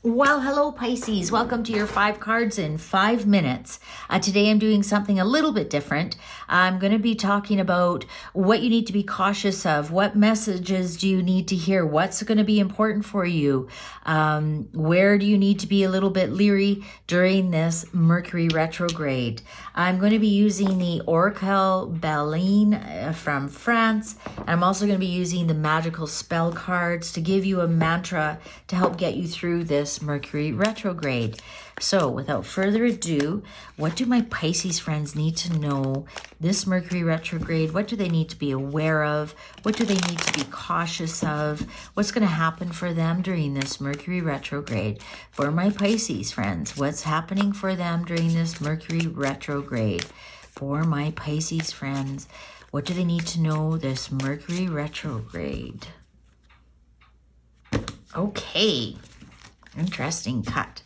Well, hello Pisces. Welcome to your 5 cards in 5 minutes. Today I'm doing something a little bit different. I'm going to be talking about what you need to be cautious of. What messages do you need to hear? What's going to be important for you? Where do you need to be a little bit leery during this Mercury retrograde? I'm going to be using the Oracle Baleine from France. And I'm also going to be using the magical spell cards to give you a mantra to help get you through this Mercury retrograde. So without further ado, what do my Pisces friends need to know this Mercury retrograde? What do they need to be aware of? What do they need to be cautious of? What's going to happen for them during this Mercury retrograde? For my Pisces friends, what's happening for them during this Mercury retrograde? For my Pisces friends, what do they need to know this Mercury retrograde? Okay. Interesting cut.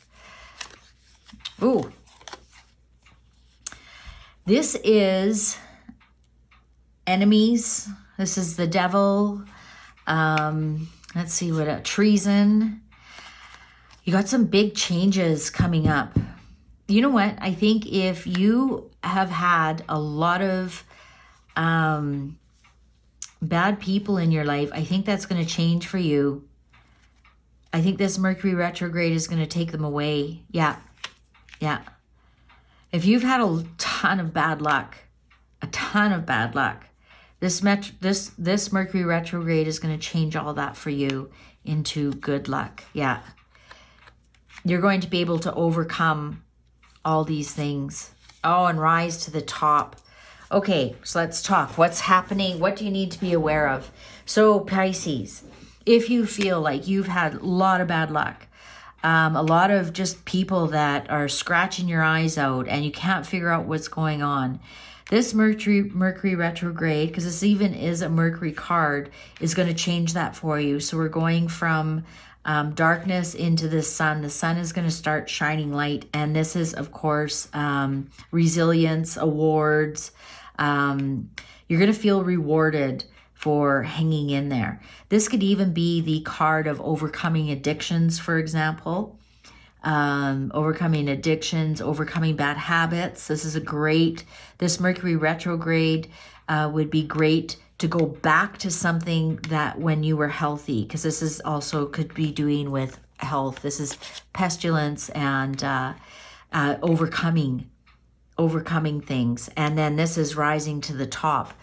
Ooh. This is enemies. This is the devil. Let's see what treason. You got some big changes coming up. You know what? I think if you have had a lot of bad people in your life, I think that's going to change for you. I think this Mercury retrograde is going to take them away. Yeah. If you've had a ton of bad luck, this Mercury retrograde is going to change all that for you into good luck. Yeah. You're going to be able to overcome all these things. Oh, and rise to the top. Okay, so let's talk. What's happening? What do you need to be aware of? So Pisces, if you feel like you've had a lot of bad luck, a lot of just people that are scratching your eyes out and you can't figure out what's going on, this Mercury retrograde, because this even is a Mercury card, is going to change that for you. So we're going from darkness into the sun. The sun is going to start shining light. And this is, of course, resilience, awards. You're going to feel rewarded for hanging in there. This could even be the card of overcoming addictions, for example. Overcoming addictions, overcoming bad habits. This Mercury retrograde would be great to go back to something that when you were healthy, because this is also could be doing with health. This is pestilence and overcoming things. And then this is rising to the top.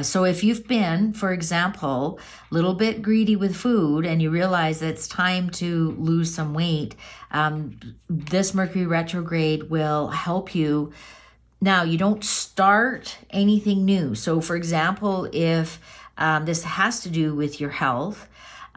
So if you've been, for example, a little bit greedy with food and you realize that it's time to lose some weight, this Mercury retrograde will help you. Now, you don't start anything new. So for example, if this has to do with your health,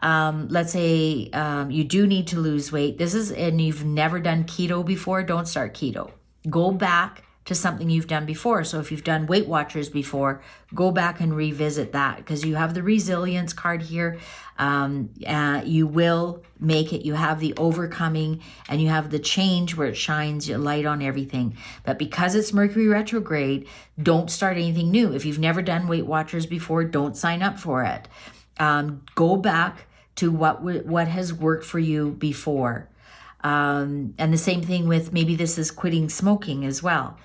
let's say you do need to lose weight. And you've never done keto before, don't start keto. Go back to something you've done before. So if you've done Weight Watchers before, go back and revisit that, because you have the resilience card here. You will make it. You have the overcoming and you have the change where it shines your light on everything. But because it's Mercury retrograde, don't start anything new. If you've never done Weight Watchers before, don't sign up for it. Go back to what has worked for you before. And the same thing with, maybe this is quitting smoking as well.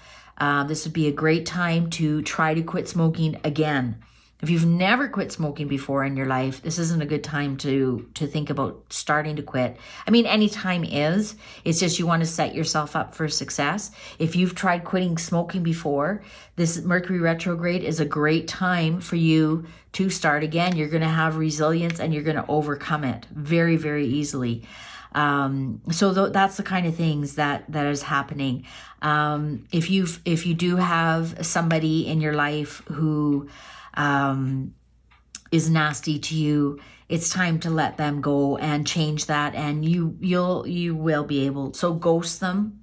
This would be a great time to try to quit smoking again. If you've never quit smoking before in your life, this isn't a good time to think about starting to quit. I mean, any time is. It's just you want to set yourself up for success. If you've tried quitting smoking before, this Mercury retrograde is a great time for you to start again. You're going to have resilience and you're going to overcome it very, very easily. So that's the kind of things that is happening. If you do have somebody in your life who is nasty to you, it's time to let them go and change that, and you will be able. So ghost them.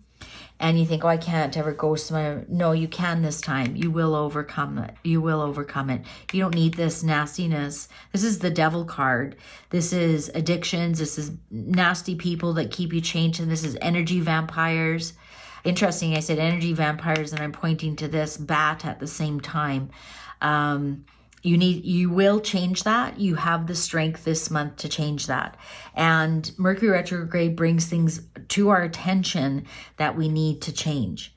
And you think, oh, I can't ever ghost them. No, you can this time. You will overcome it. You will overcome it. You don't need this nastiness. This is the devil card. This is addictions. This is nasty people that keep you chained. And this is energy vampires. Interesting, I said energy vampires, and I'm pointing to this bat at the same time. you will change that. You have the strength this month to change that. And Mercury retrograde brings things to our attention that we need to change.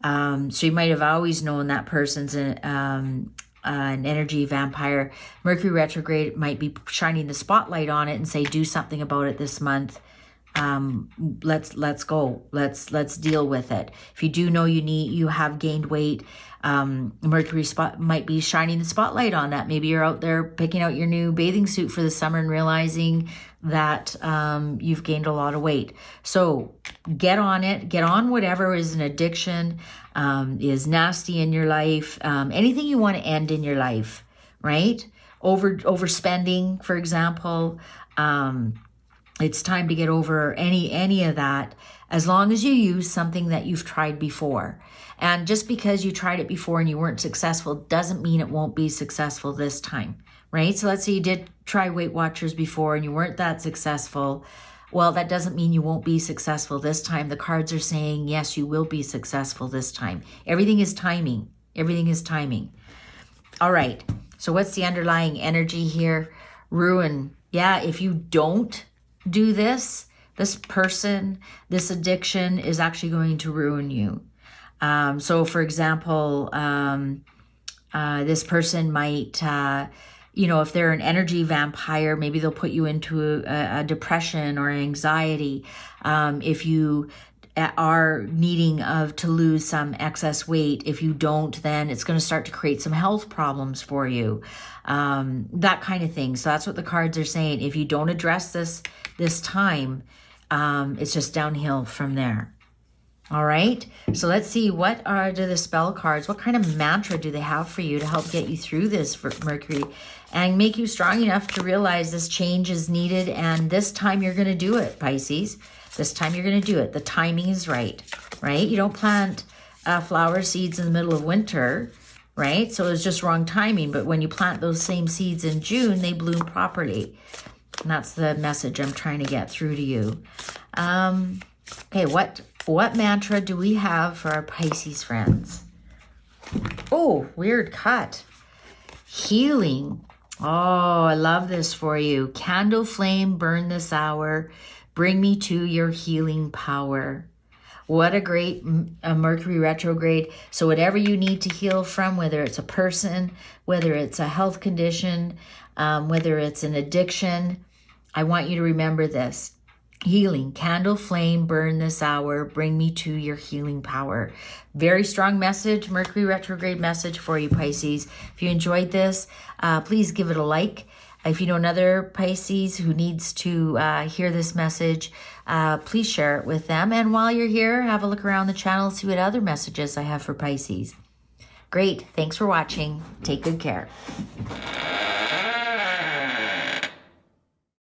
So you might have always known that person's an energy vampire. Mercury retrograde might be shining the spotlight on it and say, do something about it this month. Let's go. Let's deal with it. If you do know you have gained weight, Mercury might be shining the spotlight on that. Maybe you're out there picking out your new bathing suit for the summer and realizing that you've gained a lot of weight. So get on it. Get on whatever is an addiction, is nasty in your life, anything you want to end in your life, right? Overspending, for example. It's time to get over any of that, as long as you use something that you've tried before. And just because you tried it before and you weren't successful doesn't mean it won't be successful this time, right? So let's say you did try Weight Watchers before and you weren't that successful. Well, that doesn't mean you won't be successful this time. The cards are saying, yes, you will be successful this time. Everything is timing. Everything is timing. All right. So what's the underlying energy here? Ruin. Yeah, if you don't do this person, this addiction is actually going to ruin you. So for example, this person might, if they're an energy vampire, maybe they'll put you into a depression or anxiety. If you are needing to lose some excess weight, if you don't, then it's going to start to create some health problems for you. That kind of thing. So that's what the cards are saying. If you don't address this time, it's just downhill from there. All right. So let's see, what are the spell cards? What kind of mantra do they have for you to help get you through this for Mercury and make you strong enough to realize this change is needed? And this time you're going to do it, Pisces. This time you're going to do it. The timing is right? You don't plant flower seeds in the middle of winter, right? So it's just wrong timing. But when you plant those same seeds in June, they bloom properly. And that's the message I'm trying to get through to you. Okay, what mantra do we have for our Pisces friends? Oh, weird cut. Healing. Oh, I love this for you. Candle flame, burn this hour. Bring me to your healing power. What a great Mercury retrograde. So whatever you need to heal from, whether it's a person, whether it's a health condition, whether it's an addiction, I want you to remember this. Healing, candle flame, burn this hour, bring me to your healing power. Very strong message, Mercury retrograde message for you, Pisces. If you enjoyed this, please give it a like. If you know another Pisces who needs to hear this message, please share it with them. And while you're here, have a look around the channel, see what other messages I have for Pisces. Great. Thanks for watching. Take good care.